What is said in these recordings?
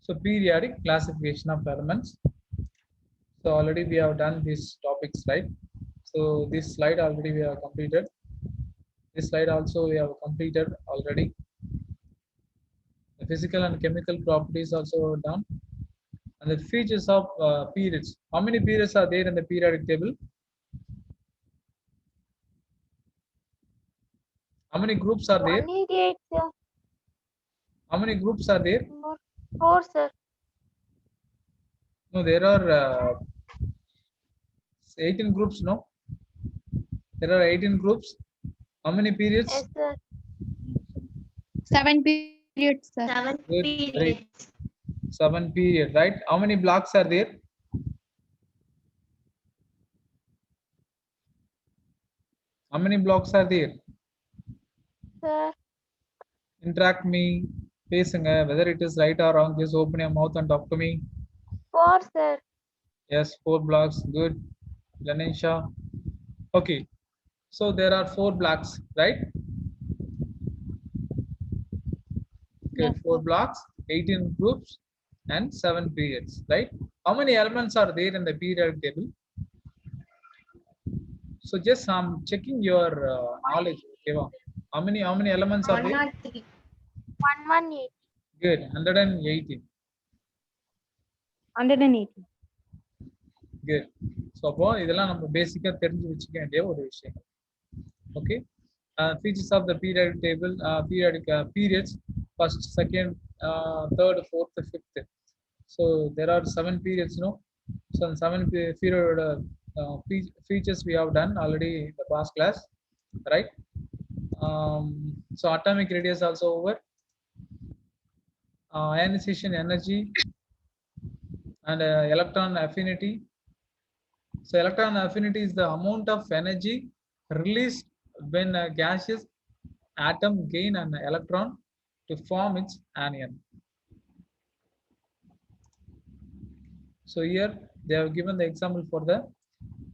So periodic classification of elements. So already we have done these topics, right? So this slide already we have completed. This slide also we have completed already. The physical and chemical properties also done. And the features of periods. How many periods are there in the periodic table? How many groups are there? 188, sir. How many groups are there? 4, sir. No, there are 18 groups. No, there are 18 groups. How many periods? Yes, sir. 7 periods, sir. 7 Good, great. periods. 7 period, right? How many blocks are there? How many blocks are there? Sir. Interact me, பேசுங்க. Whether it is right or wrong, just open your mouth and talk to me. 4, sir. Yes, 4 blocks. Good. Lanisha. Okay. So there are 4 blocks, right? Okay, Yes, 4 sir. blocks, 18 groups, and 7 periods, right? How many elements are there in the periodic table? So just I'm checking your knowledge. Okay, wow. How many elements are there? 103. 118. Good, 118. 180. Good. So அப்போ இதெல்லாம் நம்ம பேசிக்கா தெரிஞ்சு வச்சுக்க வேண்டிய ஒரு விஷயம். Okay. Features of the periodic table, periodic periods, first, second, third, fourth, fifth. So there are 7 periods, no? So 7 period features we have done already in the past class, right? So atomic radius also over, ionization energy, and electron affinity. So electron affinity is the amount of energy released when a gaseous atom gain an electron to form its anion. So here they have given the example for the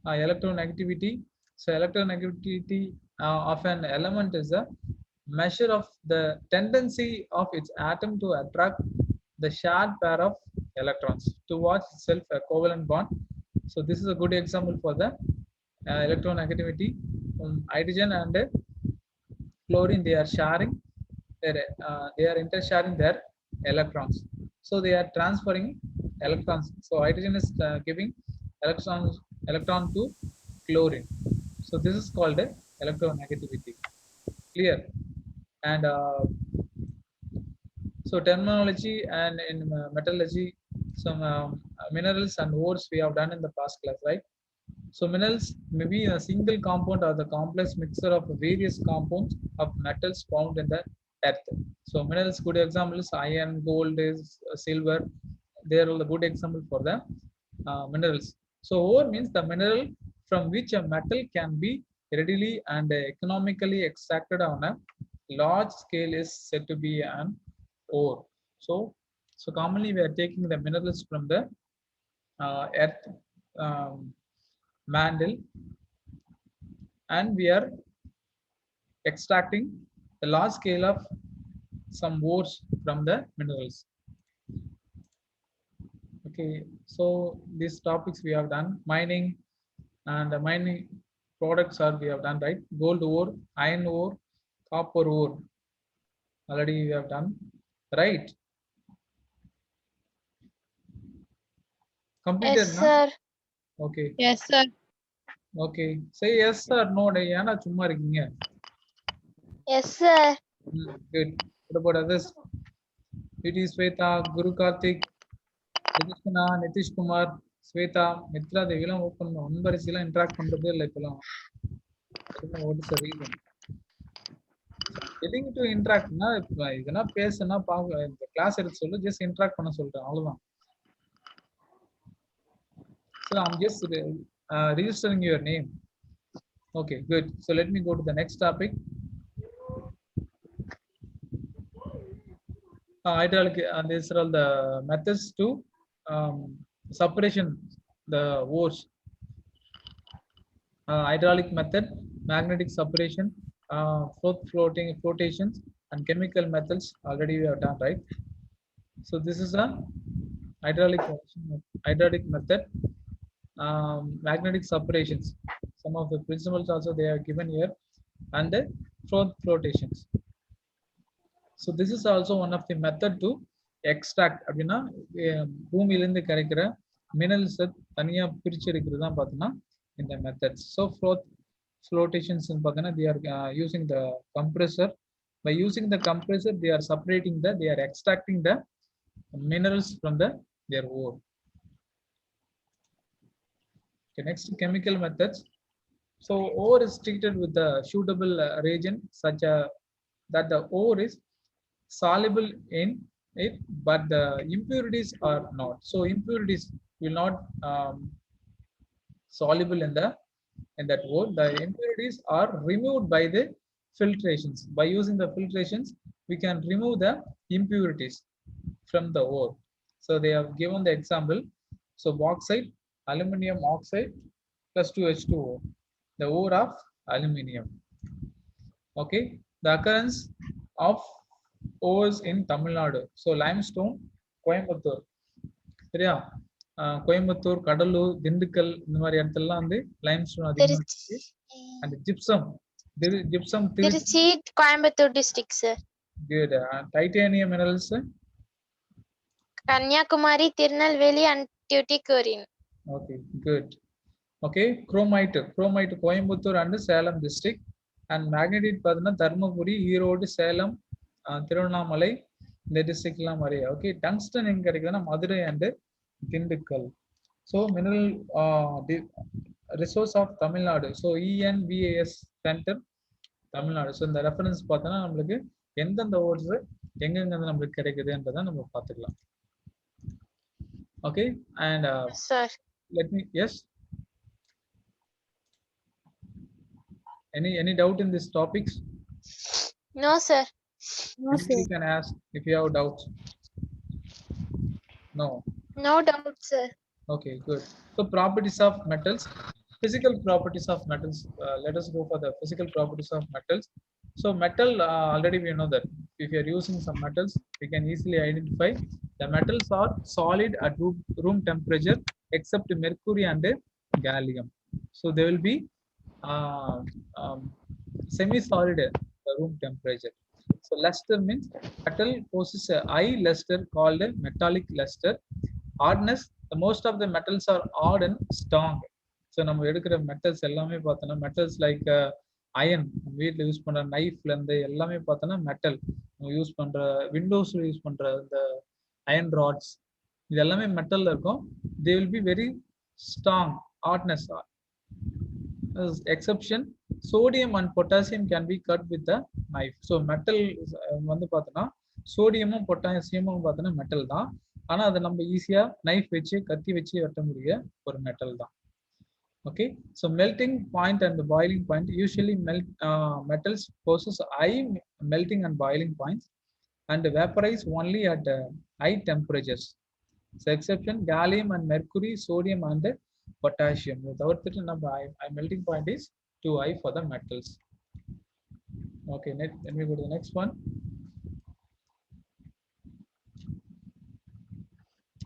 electronegativity. So electronegativity of an element is a measure of the tendency of its atom to attract the shared pair of electrons towards itself a covalent bond. So this is a good example for the electronegativity. Hydrogen and chlorine, they are sharing their they are intersharing their electrons, so they are transferring electrons. So hydrogen is giving electron to chlorine. So this is called electronegativity. Clear? And so terminology and in metallurgy, some minerals and ores we have done in the past class, right? So minerals may be a single compound or the complex mixture of various compounds of metals found in the earth. So minerals, good example is iron, gold, is silver. They are all the good example for the minerals. So ore means the mineral from which a metal can be readily and economically extracted on a large scale is said to be an ore. So commonly we are taking the minerals from the earth mantle, and we are extracting a large scale of some ores from the minerals. Okay, so these topics we have done. Mining and mining products are we have done, right? Gold ore, iron ore, copper ore already we have done, right? Completed, Yes, na? sir. Okay. Yes, sir. Okay, say yes or no. ஏன்னா சும்மா இருக்கீங்க? Yes, sir. Good. What about others? It is Sweta, Guru Karthik, Nitishna, Nitish Kumar, Sweta, Mitra, they will open ஒன்பரிசிலாம் interact பண்றதே இல்லை இப்பெல்லாம். I don't know what is the reason. Getting to interact னா இதனா பேசுனா பாக்க இந்த கிளாஸ் எடுத்து சொல்லு, just interact பண்ண சொல்றேன் அவ்வளவுதான். So I'm just registering your name. Okay, good. So let me go to the next topic. Hydraulic, these are all the methods to separation the ores. Hydraulic method, magnetic separation, flotations, and chemical methods already we have done, right? So this is a hydraulic method, magnetic separations. Some of the principles also they are given here, and the flotations. So this is also one of the method to extract அப்படின்னா பூமியில இருந்து கிடைக்கிற minerals தனியா பிரிச்சு எடுக்கிறது தான் பார்த்தீங்கன்னா இந்த மெத்தட்ஸ். ஸோ flotations பார்த்தீங்கன்னா they are using the compressor. By using the compressor they are separating they are extracting the minerals from their ore. Okay, next chemical methods. So ore is treated with the suitable reagent such that the ore is soluble in it, but the impurities are not. So impurities will not soluble in that ore. The impurities are removed by the filtrations. By using the filtrations, we can remove the impurities from the ore. So they have given the example. So bauxite, aluminum oxide plus 2H2O, the ore of aluminum. Okay, the occurrence of ores in Tamil Nadu. So limestone, Coimbatore. சரியா? கோயம்புத்தூர், கடலூர், திண்டுக்கல் இந்த மாதிரி இடத்துலலாம் வந்து limestone அதிகமா இருக்கு. And gypsum, Trichy, Coimbatore district sir. Good. Titanium minerals. Kanyakumari, Tirunelveli and Tuticorin. Okay, good. Okay, chromite Coimbatore and Salem district. And magnetite பார்த்தீங்கன்னா தர்மபுரி, ஈரோடு, சேலம், திருவண்ணாமலை இந்த டிஸ்ட்ரிக்ட்லாம் வரைய. ஓகே, டங்ஸ்டன் எங்க கிடைக்குதுன்னா Madurai and Dindigul. So mineral resource of Tamil Nadu. So ENVAS centre Tamil Nadu. So இந்த ரெஃபரன்ஸ் பார்த்தோன்னா நம்மளுக்கு எந்தெந்த ஓர்ஸ் எங்கெங்க நம்மளுக்கு கிடைக்குதுன்றதை நம்ம பார்த்துக்கலாம். Okay, and let me, yes, any doubt in these topics? No sir. No sir. You can ask if you have doubts. No doubt sir. Okay, good. So properties of metals, physical properties of metals. Let us go for the physical properties of metals. So metal, already we know that if you are using some metals, we can easily identify the metals are solid at room temperature except mercury and gallium. So they will be semi-solid at the room temperature. So luster means metal possesses a high luster called a metallic luster. Hardness, most of the metals are hard and strong. So நம்ம எடுக்கிற metals எல்லாமே பார்த்தோன்னா metals like iron, வீட்டில் use பண்ணுற நைஃப்ல இருந்து எல்லாமே பார்த்தோன்னா metal. நம்ம யூஸ் பண்ணுற விண்டோஸ்ல யூஸ் பண்ணுற இந்த அயன் ராட்ஸ் இது எல்லாமே மெட்டல்ல இருக்கும். They will be very strong, hardness. Exception sodium and potassium can be cut with the knife. So metal வந்து பார்த்தோன்னா சோடியமும் பொட்டாசியமும் பார்த்தோன்னா மெட்டல் தான். ஆனால் அதை நம்ம ஈஸியாக நைஃப் வச்சு கத்தி வச்சு வெட்ட முடிய ஒரு மெட்டல் தான். Okay, so melting point and the boiling point. Usually metals possess high melting and boiling points and vaporize only at high temperatures. So exception gallium and mercury, sodium and potassium. Without it, high melting point is too high for the metals. Okay, let me go to the next one.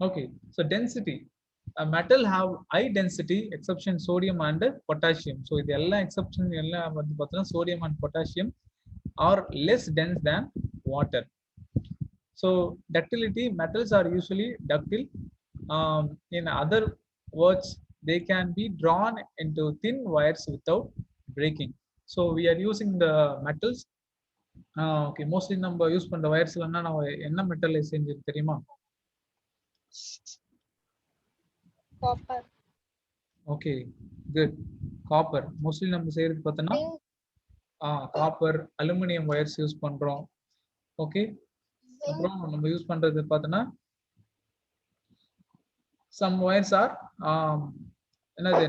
Okay, so density. A metal have high density, exception sodium and potassium. So the exception sodium and potassium are less dense than water. So ductility, metals are usually ductile. In other words, they can be drawn into thin wires without breaking. So we are using the metals. Okay, mostly நம்ம use பண்ற வயர்ஸ்ல என்ன metal செஞ்சிருக்கு தெரியுமா? Copper. Okay, good. Copper. Mostly நம்ம செய்யறது பார்த்தோன்னா copper, aluminium wires use பண்றோம். Okay, அப்புறம் நம்ம யூஸ் பண்றது பார்த்தோன்னா சம் வயர்ஸ் ஆர் என்னது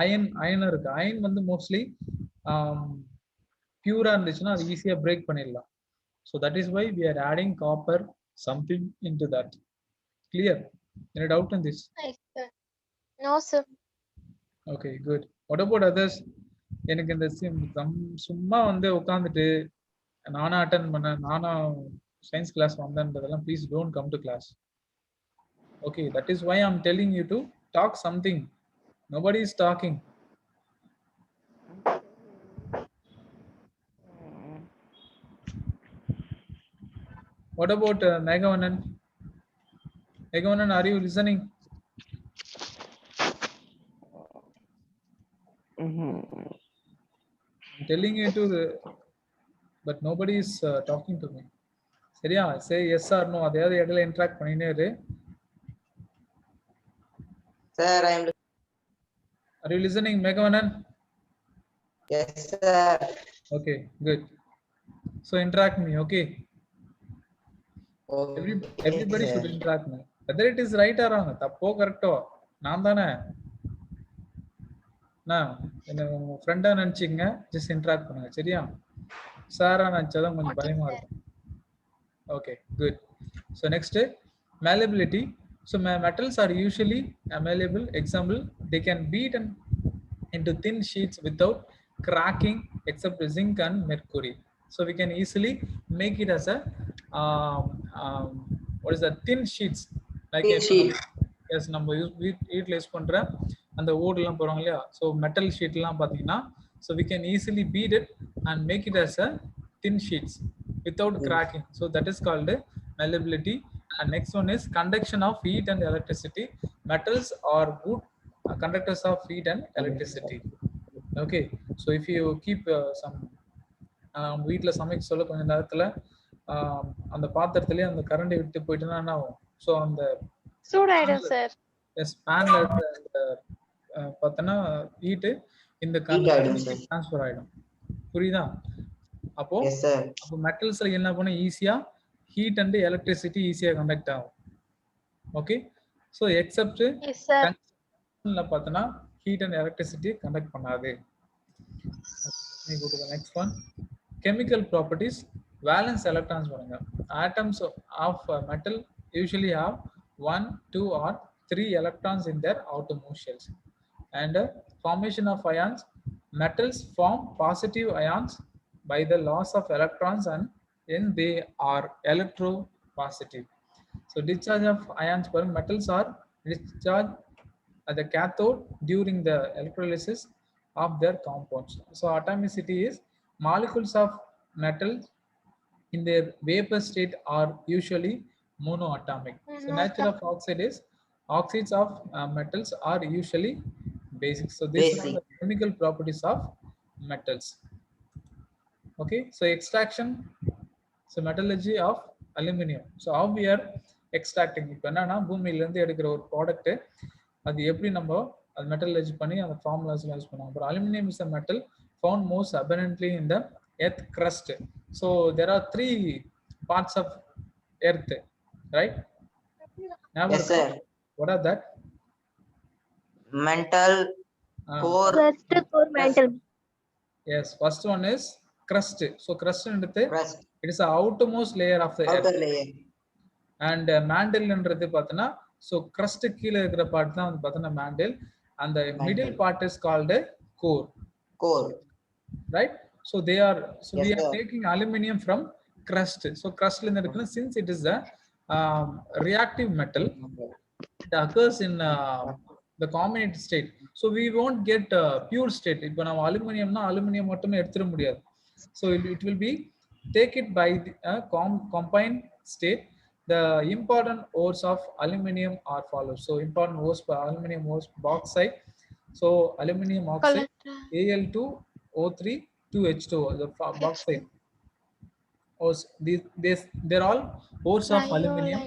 அயன் இருக்கு. அயன் வந்து மோஸ்ட்லி பியூரா இருந்துச்சுன்னா அது ஈஸியா பிரேக் பண்ணிடலாம். So that is why we are adding copper something in to that. Clear? Any doubt in this? No sir. Okay, good. What about others? எனக்கு இந்த சும்மா வந்து உட்காந்துட்டு நானும் அட்டன் பண்ண, நானும் சயின்ஸ் கிளாஸ் வந்தேன்றதெல்லாம் please don't come to class. Okay, that is why I'm telling you to talk something. Nobody is talking. What about Megavanan? Megavanan, are you listening? I'm telling you to, but nobody is talking to me. சரியா? Say yes or no. அதையாவது இடையில interact பண்ணினே இரு. Sir, I am. Are you listening, Megavanan? Yes, sir. Okay, good. So interact me, okay? Okay, Everybody sir. should interact me. Whether it is right or wrong, தப்போ கரெக்டோ நான் தானே. நான் என்ன உங்க ஃப்ரெண்டா நினைச்சிங்க, ஜஸ்ட் இன்டராக்ட் பண்ணுங்க சரியா? சாரா நினைச்சாதான் கொஞ்சம் Okay, பயமா sir. இருக்கும். Okay, good. So next, malleability. So metals are usually malleable. Example, they can beat into thin sheets without cracking, except zinc and mercury. So we can easily make it as a what is that, thin sheets, like Thin sheets. yes, நம்ம utilise பண்ற அந்த wood எல்லாம் போறாங்க இல்லையா? So metal sheet எல்லாம் பாத்தீங்கன்னா, so we can easily beat it and make it as a thin sheets without cracking. So that is called malleability. And next one is conduction of heat and electricity. Metals are good conductors of heat and electricity. Okay, so if you keep some வீட்ல சமைக்க சொல்ல கொஞ்ச நேரத்துல அந்த பாத்திரத்திலே அந்த கரண்டி விட்டு போயிட்டுனா என்ன ஆகும்? ஸோ அந்த சூடாயிடும் சார். எஸ் பேன்ல இருக்கிற அந்த பார்த்தனா ஹீட்டு இந்த கரண்டிக்கு ட்ரான்ஸ்ஃபர் ஆயிடும். புரியுதா? அப்போ Yes, sir. அப்போ மெட்டல்ஸ்ல என்ன பண்ண ஈஸியா ஹீட் அண்ட் எலக்ட்ரிசிட்டி ஈஸியா கண்டக்ட் ஆகும். Okay, so accept Yes, sir. பார்த்தனா ஹீட் அண்ட் எலக்ட்ரிசிட்டி கண்டக்ட் பண்ணாது. Let me go to the next one. Chemical properties. Valence electrons பண்ணுங்க. Atoms of metal usually have 1, 2 or 3 electrons in their outermost shells. And formation of ions. Metals form positive ions by the loss of electrons and then they are electropositive. So discharge of ions per metals are discharged at the cathode during the electrolysis of their compounds. So atomicity is molecules of metals in their vapor state are usually monoatomic. So nature of oxide is oxides of metals are usually basic. So these are the chemical properties of metals. Okay, so extraction, so metallurgy of aluminum. So how we are extracting? இப்போ என்னன்னா பூமியில இருந்து எடுக்கிற ஒரு product அது எப்படி நம்ம அது மெட்டலர்ஜி பண்ணி அந்த ஃபார்முலாஸ் யூஸ் பண்ணுவோம். But aluminum is a metal found most abundantly in the earth crust. So there are 3 parts of earth, right? Yes, sir. What are that? Mantle, core. Crust, core, mantle. Yes, first one is crust. So crust enduthu Crust. it is the outermost layer of the earth. Outer layer. And mantle என்றது பார்த்தனா, so crust கீழ இருக்கிற part தான் வந்து பார்த்தனா mantle, and the middle part is called core. Core. Right? So they are, so Yes, we are sir. taking aluminum from crust. So crust ல இருந்து since it is a reactive metal, it occurs in the combined state. So we won't get pure state. இப்போ நம்ம அலுமினியம்னா aluminium மட்டுமே எடுத்துட முடியாது. So it will be take it by the combined state. The important ores of aluminum are followed. So important ores for aluminum ores: bauxite. So aluminum oxide, Al2O3 2H2O, the bauxite. They're all ores of aluminum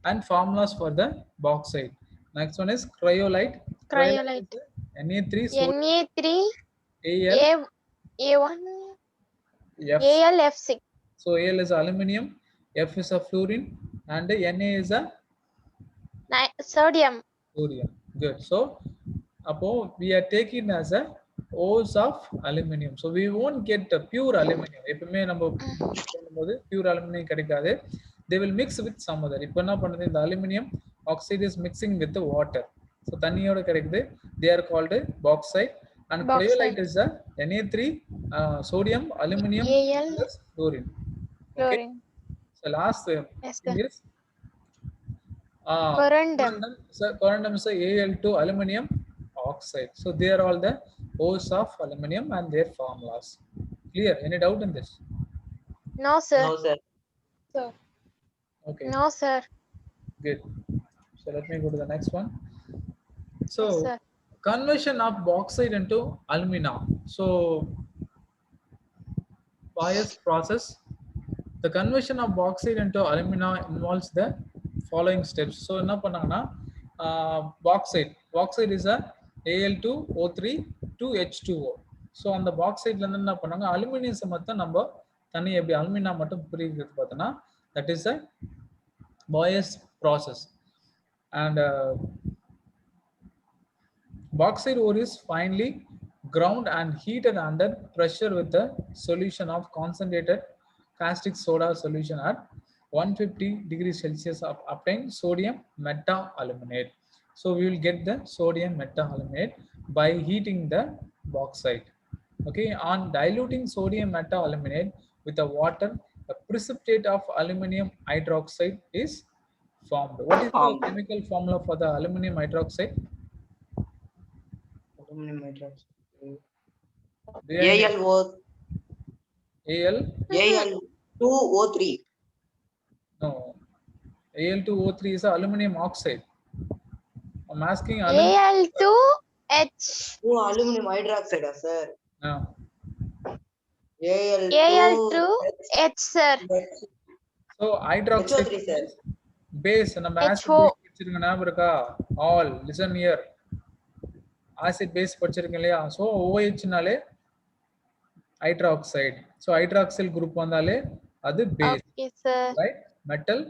and formulas for the bauxite. Next one is cryolite. Cryolite. Na3 Na3 Al A1 F. AlF6. So Al is aluminum, F is a fluorine, and Na is a Sodium. sodium. Good. So apo we are taking as a ores of aluminum. So we won't get pure aluminum. எப்பவுமே நம்ம பண்ணும்போது pure aluminum கிடைக்காது. They will mix with some other. இப்போ என்ன பண்ணுது, இந்த aluminum oxide is mixing with the water. So தண்ணியோட கிடைக்குது. They are called bauxite. And cryolite is a Na3 sodium, aluminum plus fluorine. Okay. So last thing is Corundum. Corundum is a Al2 aluminum oxide. So they are all the O's of aluminum and their formulas. Clear? Any doubt in this? No, sir. No, sir. Okay, No, sir. good. So let me go to the next one. So Yes, sir. conversion of bauxite into alumina. So bias process. The conversion of bauxite into alumina involves the following steps. So என்ன பண்ணாங்கன்னா bauxite is a Al2O3 2H2O. So அந்த பாக்சைட்ல இருந்து என்ன பண்ணாங்க அலுமினியம்ஸை மட்டும் நம்ம தனி எப்படி அலுமினா மட்டும் பிரிக்கிறது பார்த்தோன்னா that is a Bayer's process and bauxite ore is finely ground and heated under pressure with a solution of concentrated caustic soda solution at 150 degrees Celsius of obtain sodium meta-aluminate. So we will get the sodium meta-aluminate by heating the bauxite. Okay, on diluting sodium meta-aluminate with the water, a precipitate of aluminum hydroxide is formed. What is the Formed. chemical formula for the aluminum hydroxide? Aluminum hydroxide. Do you have ALO Al? Al2O3. No. Al2O3 is aluminum oxide. I'm asking aluminum. Al2H. Oh, aluminum hydroxide, sir. No. Al2H, sir. So hydroxide HO3, sir. base நம்ம acid HO. base படிச்சிருக்க ஞாபகம் இருக்கா? All listen here. Acid base படிச்சிருக்கீங்க இல்லையா? So OH நாலே hydroxide. So hydroxyl group வந்தாலே அது base, Okay, sir. right? Metal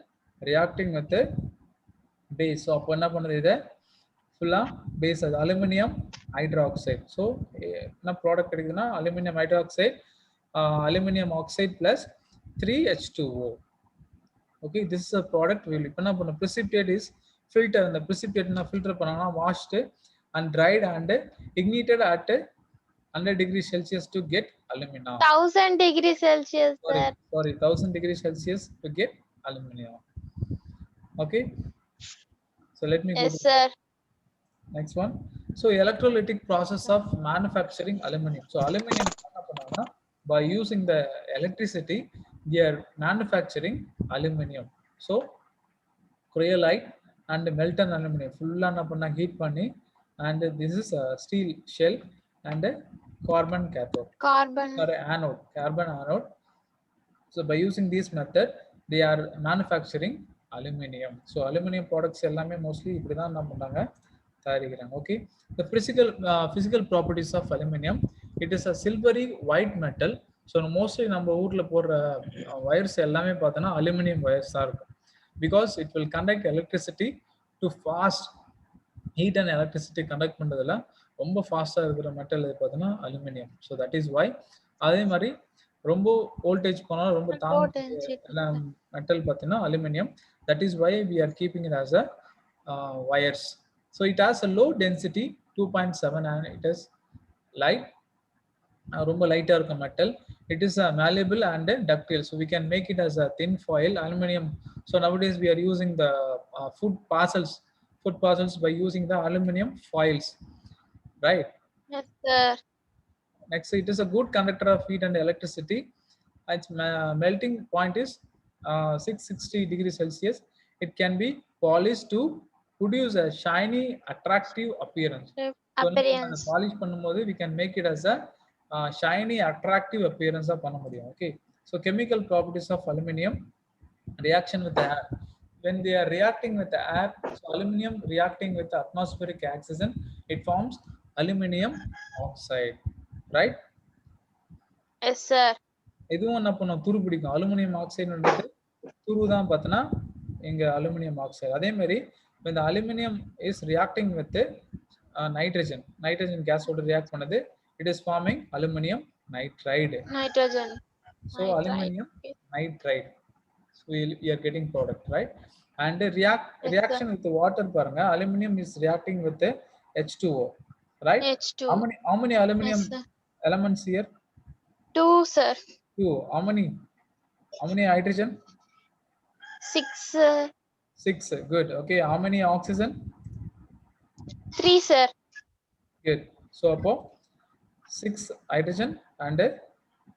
reacting with the base. So அப்போ என்ன பண்ணுது இது ஃபுல்லா பேஸ் அது அலுமினியம் ஹைட்ராக்சைடு. ஸோ என்ன ப்ராடக்ட் கிடைக்குதுன்னா aluminium hydroxide aluminium oxide plus 3H2O. Okay, this is a product. இப்போ என்ன பண்ணும் precipitate is filter. அந்த precipitate என்ன ஃபில்டர் பண்ணாங்கன்னா washed and dried and ignited at 100 degrees Celsius to get alumina. 1000 degrees Celsius, sir. Sorry, 1000 degrees Celsius to get aluminum. Okay, so let me go Yes, to sir. next one. So electrolytic process of manufacturing aluminum. So aluminum என்ன பண்ணாங்கன்னா by using the electricity they are manufacturing aluminum. So cryolite and melted aluminum full-ஆ என்ன பண்ணா heat பண்ணி and this is a steel shell and a carbon cathode Carbon. or anode, carbon anode. So by using this method they are manufacturing aluminum. So aluminum products எல்லாமே mostly இப்படி தான் என்ன பண்றாங்க தயாரிக்கிறாங்க. Okay, the physical properties of aluminum, it is a silvery white metal. So mostly நம்ம ஊர்ல போடுற wires எல்லாமே பார்த்தோன்னா aluminum wires தான் இருக்கும் because it will conduct electricity to fast heat and electricity conduct பண்றதுல ரொம்ப ஃபாஸ்டா இருக்கிற மெட்டல் பார்த்தோன்னா aluminium. So that is why. அதே மாதிரி ரொம்ப வோல்டேஜ் போனாலும் ரொம்ப தாங்க மெட்டல் பார்த்தீங்கன்னா aluminium. That is why we are keeping it as a wires. So it has a low density 2.7 and it is light. ரொம்ப லைட்டா இருக்கும் metal. It is malleable and ductile. So we can make it as a thin foil aluminum. So nowadays we are using the food parcels by using the aluminum foils, right? Yes, sir. Next, it is a good conductor of heat and electricity. Its melting point is 660 degrees Celsius. It can be polished to produce a shiny, attractive appearance. Appearance. So polish பண்ணும்போது we can make it as a shiny, attractive appearance பண்ண முடியும். Okay, so chemical properties of aluminum, reaction with the air. When they are reacting with the air, so aluminum reacting with the atmospheric oxygen, it forms aluminum oxide, right? Yes, sir. இதுவும் என்ன பண்ணும் துரு பிடிக்கும். Aluminium ஆக்சைடுன்றது துரு தான் பார்த்தோன்னா இங்க aluminium oxide. அதே மாதிரி when the aluminum is reacting with nitrogen gaஸோட ரியாக்ட் பண்ணுது, it is forming aluminum nitride. Nitrogen. So aluminum nitride. So we are getting product, right? And reaction with the water பாருங்க, aluminum is reacting with the H2O, right? H2. How many aluminum Yes, elements here? 2, sir. 2. How many hydrogen? 6, sir. 6. Good. Okay. How many oxygen? 3, sir. Good. So appo 6 hydrogen and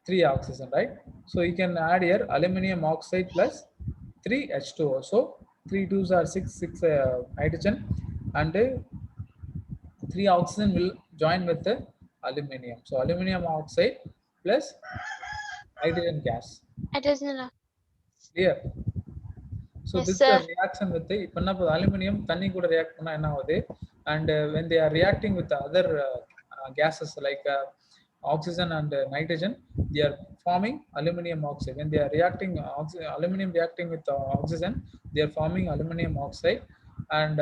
3 oxygen, right? So you can add here aluminum oxide plus 3 H2O. So 3 2s are 6, 6 hydrogen and 3 oxygen will join with the aluminum. So aluminum oxide plus hydrogen gas. It is enough. Clear? So Yes, this is sir. a reaction with the இப்ப என்ன போகுது aluminum தண்ணி கூட react பண்ணா என்ன ஆகுது, and when they are reacting with the other gases like oxygen and nitrogen, they are forming aluminum oxide. When they are reacting aluminum reacting with oxygen, they are forming aluminum oxide, and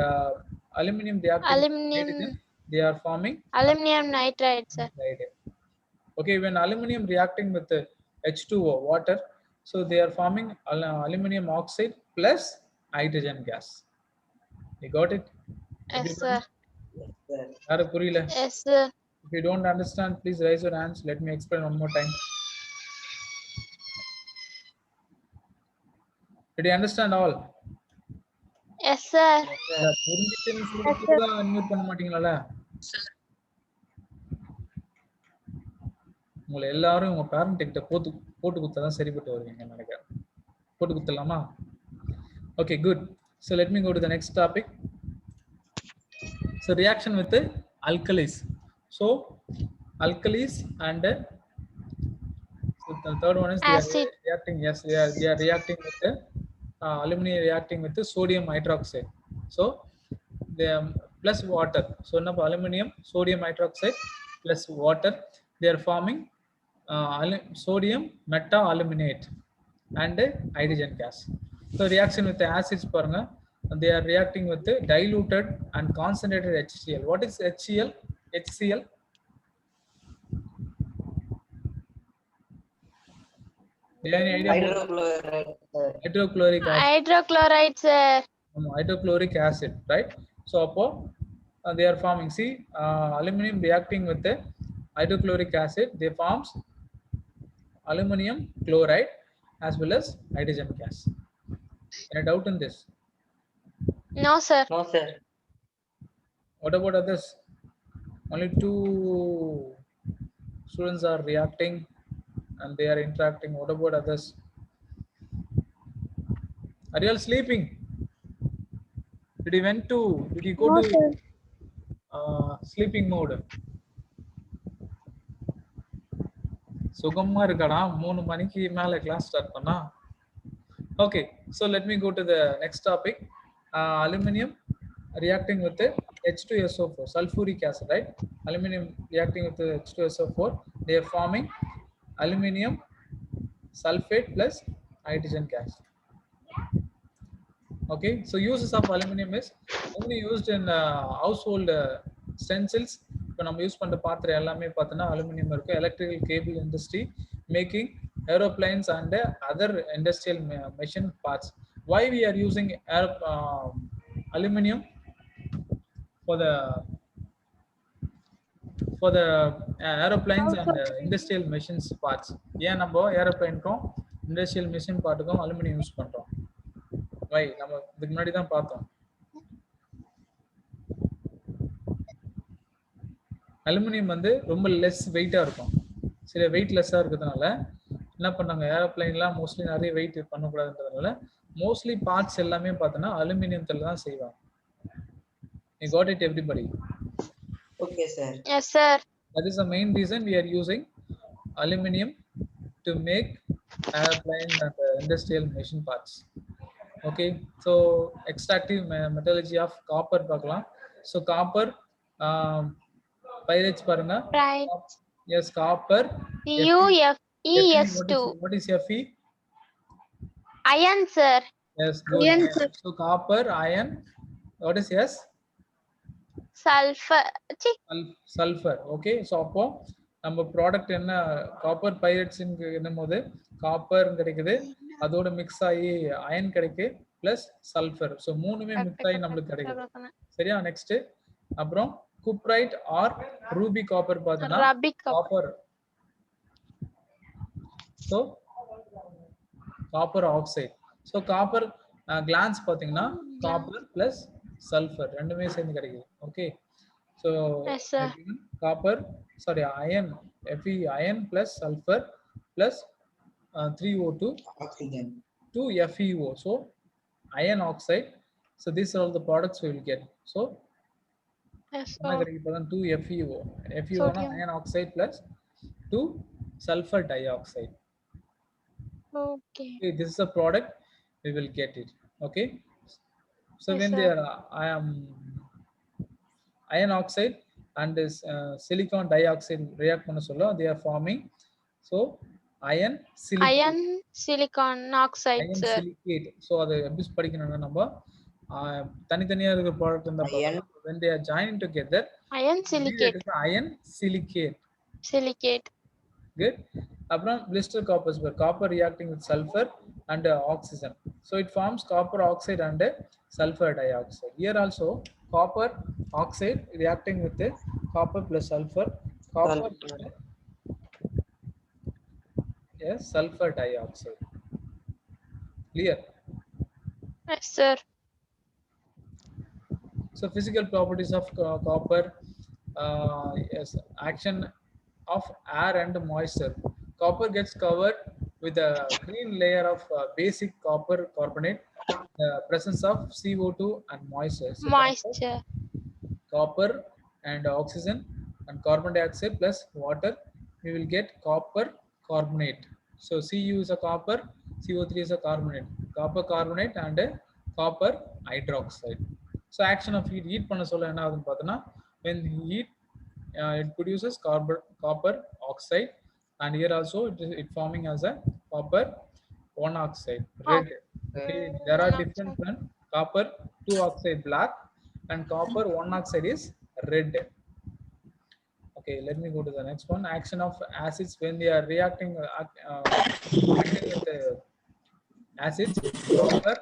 aluminum reacting with nitrogen, they are forming Aluminum nitride, sir. nitride. Okay, when aluminum reacting with the H2O water, so they are forming aluminum oxide plus hydrogen gas. You got it? Yes, Everybody? sir. Yes, sir. யாரு புரியல? Yes, sir. If you don't understand, please raise your hands. Let me explain one more time. Did you understand all? Yes, sir. புரிஞ்சிட்டுன்னு சொல்லிட்டு தான் unmute பண்ண மாட்டீங்களா? உங்களை எல்லாரும் உங்க parent கிட்ட போட்டு குத்ததான் சரிப்பட்டு வருவீங்கன்னு நினைக்கிறேன். போட்டு குத்தலாமா? Okay, good. So let me go to the next topic. So reaction with the alkalis. So alkalis and so the third one is they are Acid. reacting. Yes, they are reacting with the aluminum reacting with the sodium hydroxide. So they plus water. So now aluminum, sodium hydroxide plus water, they are forming sodium meta-aluminate and hydrogen gas. So reaction with the acids paranga, they are reacting with the diluted and concentrated HCl. What is HCl? HCl? Do you have any idea about Hydrochloride, sir. hydrochloric acid? Hydrochloride, sir. Hydrochloric acid, right? So appo they are forming, see, aluminum reacting with the hydrochloric acid, they forms aluminum chloride as well as hydrogen gas. Any doubt in this? No, sir. No, sir. What about others? Only 2 students are reacting and they are interacting. What about others? Are you all sleeping? Did you go No, to sir. sleeping mode? சுகமா இருக்காடா 3 மணிக்கு மேல class start பண்ணா. Okay, so let me go to the next topic. Aluminum reacting with the H2SO4, sulfuric acid, right? Aluminum reacting with the H2SO4, they are forming aluminum sulfate plus hydrogen gas. Okay, so uses of aluminum is only used in household stencils. இப்போ நம்ம use பண்ற பாத்திரம் எல்லாமே பார்த்தோன்னா aluminium இருக்கும். Electrical cable industry, making aeroplanes and other industrial machine parts. Why we are using aluminum for the aeroplanes and industrial machines parts? ஏன் நம்ம ஏரோப்ளைனுக்கும் industrial machine பார்ட்டுக்கும் aluminium use பண்றோம்? Why? நம்ம இதுக்கு முன்னாடி தான் பார்த்தோம். அலுமினியம் வந்து ரொம்ப லெஸ் வெயிட்டா இருக்கும். சில வெயிட் லெஸ்ஸா இருக்கிறதுனால என்ன பண்ணாங்க, ஏரோப்ளைன்லாம் மோஸ்ட்லி நிறைய வெயிட் பண்ணக்கூடாதுன்றதுனால மோஸ்ட்லி பார்ட்ஸ் எல்லாமே பார்த்தோன்னா அலுமினியத்துல தான் செய்வாங்க. You got it, everybody? Okay, sir. Yes, sir. That is the main reason we are using aluminum to make airplanes and industrial machine parts. Okay, so extractive metallurgy of copper பார்க்கலாம். So copper pyrites பாருங்க. Right. Yes, copper. UFES2. What is Fe? Iron, sir. Yes, good. Iron, sir. So copper, iron. What is yes? Sulfur. Sulfur. Okay, so அப்போ நம்ம product என்ன, copper pirates என்னும்போது copper கிடைக்குது, அதோட mix ஆகி iron கிடைக்கு plus sulphur. So மூணுமே mix ஆகி நம்மளுக்கு கிடைக்குது. சரியா? நெக்ஸ்ட் அப்புறம் குப்ரைட் ஆர் ரூபி காப்பர் பார்த்தோன்னா copper. So copper oxide. So copper glance பார்த்தீங்கன்னா காப்பர் பிளஸ் சல்ஃபர் ரெண்டுமே சேர்ந்து கிடைக்குது. Okay, so Yes, sir. Copper sorry iron Fe iron plus sulphur plus 3O2 Oxygen. 2 FeO. So iron oxide. So these are all the products we will get. So Yes, என்ன sir. கிடைக்கும் இப்பதான் 2 FeO. FeO னா Sodium. iron oxide plus 2 sulfur dioxide. Okay. Okay, this is a product we will get it. Okay, so Yes, when sir. they are iron oxide and this silicon dioxide react பண்ண சொல்ல they are forming so iron silicate. Iron silicon oxide, iron sir. silicate. So அதை எப்படி படிக்கணும்னா நம்ம தனித்தனியா இருக்கிற product இருந்தா Iron. when they are joined together Iron lead silicate. to iron silicate. Silicate. Good. அப்புறம் blister copper where copper reacting with sulfur and oxygen, so it forms copper oxide and sulfur dioxide. Here also copper oxide reacting with the copper plus sulfur, copper Sulfur. and, yes, sulfur dioxide. Clear? Yes, sir. So physical properties of copper, yes, action of air and moisture. Copper gets covered with a green layer of basic copper carbonate, presence of CO2 and moisture. So Moisture. copper and oxygen and carbon dioxide plus water, we will get copper carbonate. So Cu is a copper, CO3 is a carbonate, copper carbonate and copper hydroxide. So action of heat பண்ண சொல்ல என்ன ஆகுதுன்னு பார்த்தோன்னா when heat it produces copper oxide, and here also it forming as a copper 1 oxide red. Okay, there are different one, copper 2 oxide black and copper 1 oxide is red. Okay, let me go to the next one. Action of acids when they are reacting acting with the acids. Copper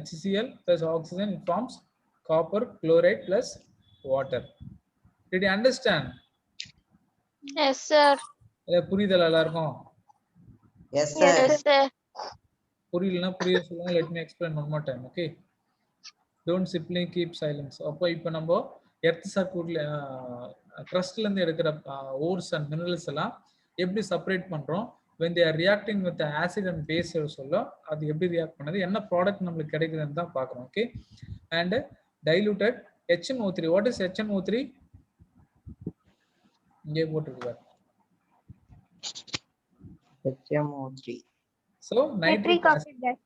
HCl plus oxygen, it forms copper chloride plus water. Did you understand? Yes, sir. இல்ல புரியுதா எல்லாருக்கும்? Yes, sir. Yes, sir. புரியலனா புரிய சொல்லுங்க. Let me explain one more time. Okay, don't simply keep silence. அப்போ இப்போ நம்ம earth சர்க்யூட்ல க்ரஸ்ட்ல இருந்து எடுக்கிற ஓர்ஸ் அண்ட் மினரல்ஸ் எல்லாம் எப்படி செப்பரேட் பண்றோம் when they are reacting with the acid and base சொல்ல அது எப்படி ரியாக்ட் பண்ணுது, என்ன ப்ராடக்ட் நமக்கு கிடைக்குதுன்னு தான் பார்க்கறோம். Okay, and diluted HNO3. what is HNO3? இங்கே போட்டுருக்கு. HMO3. So nitric acid, gas.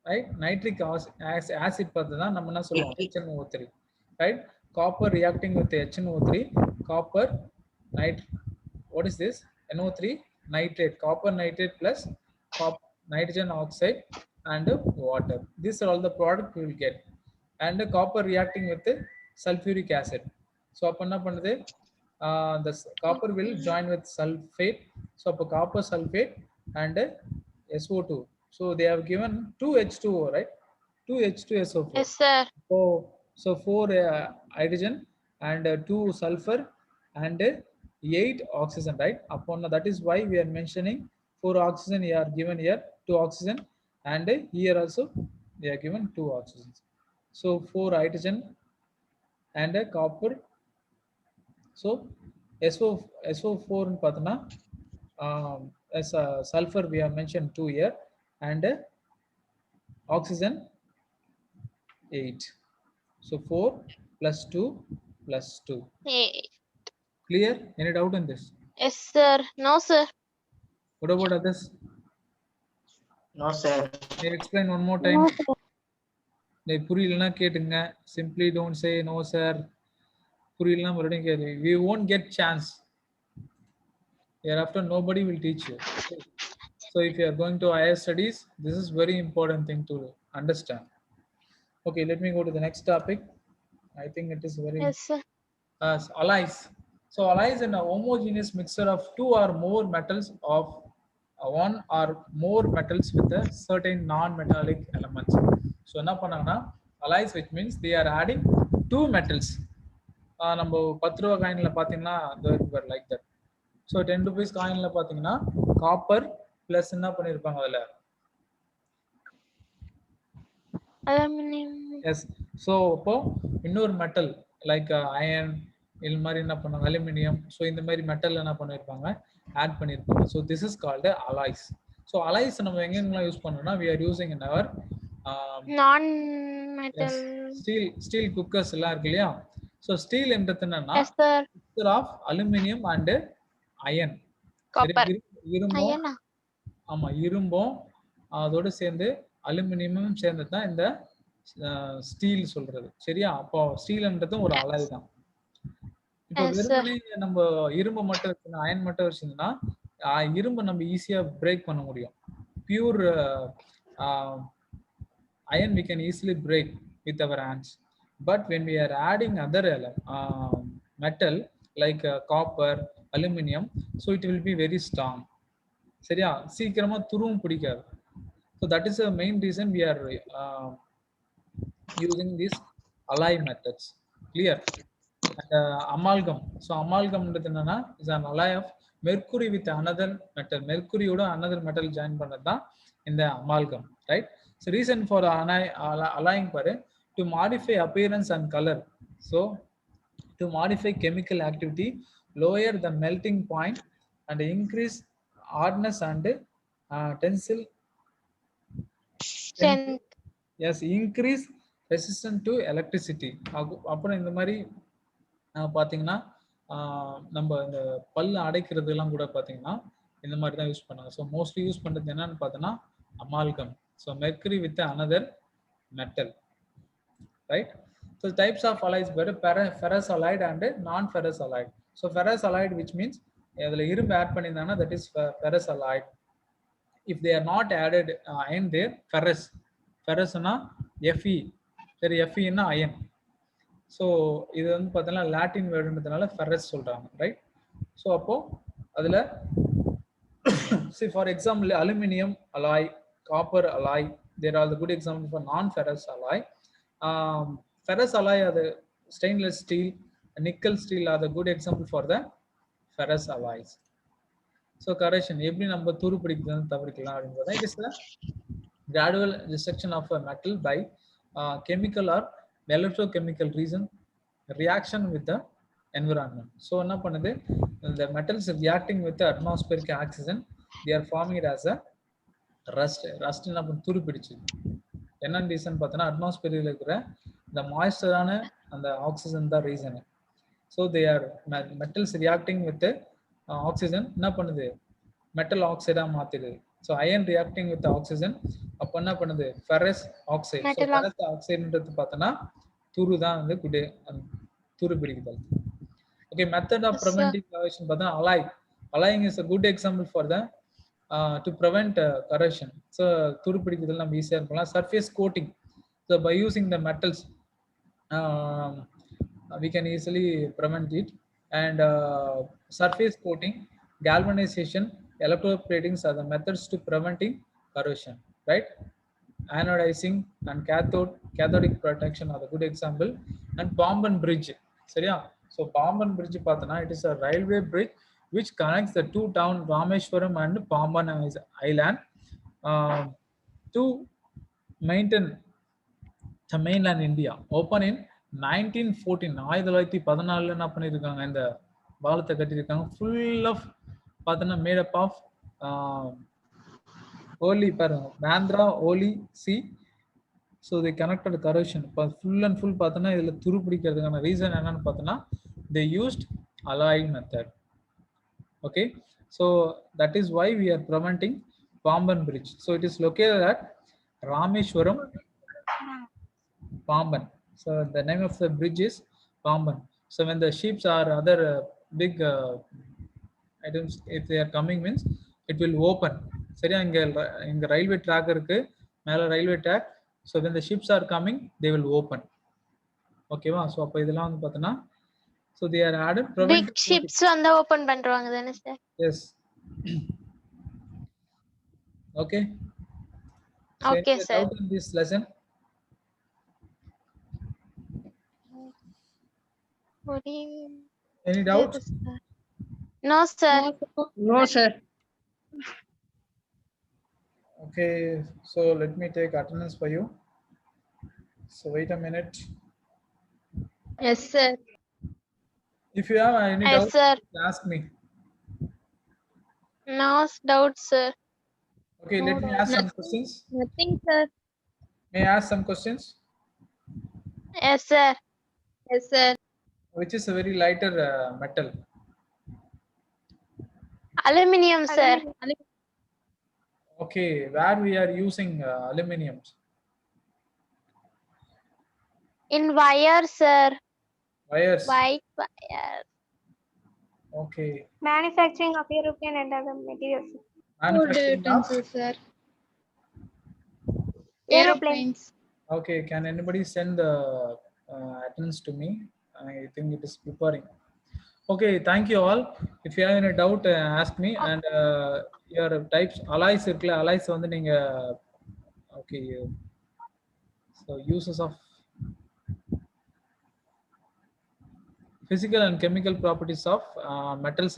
right? Nitric acid பார்த்து தான் நம்ம என்ன சொல்லுவோம் HNO3, right? Copper reacting with the HNO3, copper what is this? NO3 nitrate, copper nitrate plus nitrogen oxide and water. These are all the product we will get. And copper reacting with the sulfuric acid. So அப்ப என்ன பண்ணுது, the copper will join with sulfate. So அப்ப copper sulfate and SO2. So they have given 2 H2O, right? 2 H2SO4. Yes, sir. So 4 hydrogen and 2 sulfur and 8 oxygen, right? Upon that is why we are mentioning 4 oxygen here are given here, 2 oxygen, and here also they are given 2 oxygens. So 4 hydrogen and copper. So SO4 in பார்த்தோம்னா as sulfur we have mentioned 2 here and oxygen 8. So 4 plus 2 plus 2. Eh, Clear? Any doubt in this? Yes, sir. No, sir. What about others? No, sir. May I explain one more time? புரியலனா கேட்டுங்க. Simply don't say no sir. புரியலனா மறுபடியும் கேளு. We won't get chance. Hereafter nobody will teach you. Okay? So if you are going to higher studies, this is very important thing to understand. Okay, let me go to the next topic. I think it is very Yes, sir. alloys. So alloys is a homogeneous mixture of two or more metals of one or more metals with a certain non-metallic elements. So என்ன பண்ணாங்கன்னா alloys, which means they are adding two metals. நம்ம 10 ரூபாய் காயின்ல பாத்தீங்கன்னா like that. So 10 rupees காயின்ல பாத்தீங்கன்னா copper plus என்ன பண்ணிருப்பாங்க அதுல Aluminum. S. So அப்போ இன்னொரு மெட்டல் லைக் அயன் இது மாதிரி என்ன பண்ணுவாங்க, அலுமினியம். ஸோ இந்த மாதிரி மெட்டல் என்ன பண்ணியிருப்பாங்க, ஆட் பண்ணியிருப்பாங்க. So this is called alloys. So alloys நம்ம எங்கெங்கெல்லாம் யூஸ் பண்ணோம்னா we are using in our Non-metal. Steel cookers எல்லாம் இருக்கு இல்லையா. ஸோ ஸ்டீல் என்றது என்னன்னா Yes, sir. Mixture of aluminium and iron. Copper. இரும்பும், Ayana. ஆமா இரும்பும் அதோட சேர்ந்து அலுமினியமும் சேர்ந்தது தான் இந்த ஸ்டீல் சொல்றது. சரியா. அப்போ ஸ்டீல்ன்றதும் ஒரு அலாய் தான். இப்போ Yes, sir. வெறுமனே நம்ம இரும்பு மட்டும் வச்சுன்னா, அயன் மட்டும் வச்சிருந்தோம்னா இரும்பு நம்ம ஈஸியா பிரேக் பண்ண முடியும். Pure iron we can easily break with our hands, but when we are adding other metal like copper, aluminum, so it will be very strong. சரியா, சீக்கிரமா துருவும் பிடிக்காது. So that is the main reason we are using these alloy methods. Clear? And amalgam. So amalgam என்னன்னா is an alloy of mercury with another metal. mercury ஓட another metal join பண்ணது தான் இந்த amalgam, right? So reason for alloying பாரு, to modify appearance and color. So to modify chemical activity, lower the melting point and increase hardness and tensile. Strength. Yes, increase resistance to electricity. அப்புறம் இந்த மாதிரி பாத்தீங்கன்னா நம்ம இந்த பல்லு அடைக்கிறதுலாம் கூட பாத்தீங்கன்னா இந்த மாதிரி தான் யூஸ் பண்ணாங்க. ஸோ மோஸ்ட்லி யூஸ் பண்றது என்னன்னு பார்த்தோன்னா amalgam. So mercury with another metal, right? So types of alloys were ferrous alloyed and non-ferrous alloyed. So ferrous alloyed, which means இதுல இரும்பு add பண்ணிருந்தாங்கன்னா that is ferrous alloyed. If they are not added iron there, ferrous னா Fe. சரி, Fe னா iron. So இது வந்து பார்த்தீங்கன்னா Latin வேர்டுன்றதுனால ferrous சொல்றாங்க, right? So அப்போ அதுல see for example aluminum alloy, copper alloy, there are the good example for non-ferrous alloy. Ferrous alloy are the stainless steel, nickel steel are the good example for the ferrous alloys. So correction, எப்படி நம்ம துரு பிடிக்கிறதுன்னு தவிர்க்கலாம் அப்படின்றத, it is the gradual destruction of a metal by chemical or electrochemical reaction with the environment. So என்ன பண்ணுது, the metals reacting with the atmospheric oxygen, they are forming it as a rust. என்ன பண்ணு, துரு பிடிச்சு. என்ன reason பார்த்தோன்னா அட்மாஸ்பியரில் இருக்கிற இந்த மாய்ஸ்டரான அந்த ஆக்சிஜன் தான் reason. So they are metals reacting with oxygen என்ன பண்ணுது, மெட்டல் ஆக்சைடாக மாற்றிடுது. So iron reacting with oxygen அப்போ என்ன பண்ணுது, ஃபெரஸ் ஆக்சைடு. ஸோ ஃபெரஸ் ஆக்சைடுன்றது பார்த்தோன்னா துரு தான் வந்து துரு பிடிக்குதல். Okay, method of preventing corrosion பார்த்தா alloying is a good example for the to prevent corrosion. So துரு பிடிக்குதல் நம்ம ஈஸியாக இருக்கலாம். Surface coating, so by using the metals we can easily prevent it. And surface coating, galvanization, electroplating are the methods to preventing corrosion, right? Anodizing and cathodic protection are the good example. And bomb and bridge, சரியா? So bomb and bridge பார்த்தனா it is a railway bridge which connects the two towns Rameshwaram and Pamban Island to maintain the mainland India. Open in 1914. 1914 என்ன பண்ணிருக்காங்க, இந்த பாலத்தை கட்டியிருக்காங்க. Full of பார்த்தோன்னா made up of ஓலி, பாருங்க, பாந்திரா ஓலி சி. So they connected corrosion. இப்போ ஃபுல் அண்ட் ஃபுல் பார்த்தோன்னா இதில் துரு பிடிக்கிறதுக்கான ரீசன் என்னன்னு பார்த்தோன்னா they used alloying method. Okay, so that is why we are preventing Pamban bridge. So it is located at Rameshwaram, Pamban. So the name of the bridge is Pamban. So when the ships or other big items, if they are coming, means it will open. சரியா, இங்க railway track இருக்கு, மேல railway track. So when the ships are coming, they will open. ஓகேவா? So அப்போ இதெல்லாம் வந்து பார்த்தோன்னா so they are added big ships வந்து ஓபன் பண்றாங்க தானே sir? Yes. Okay. So Okay, any sir. doubt in this lesson? Any doubt? No sir. No, sir. Okay, so let me take attendance for you. So wait a minute. Yes, sir. If you have any Yes, doubt, sir. ask me. No doubt, sir. Okay, let me ask some questions. Nothing, sir. May I ask some questions? Yes, sir. Yes, sir. Which is a very lighter metal? Aluminium, sir. Okay, where we are using aluminium? In wire, sir. Wires. White wire. Okay. Manufacturing of aeroplane and other materials. Manufacturing of? sir. Aeroplane. Okay, can anybody send the attendance to me? I think it is preparing. Okay, thank you all. If you have any doubt, ask me. And your types, alloys இருக்குல்ல, alloys வந்து நீங்க okay. So uses of physical and chemical properties of metals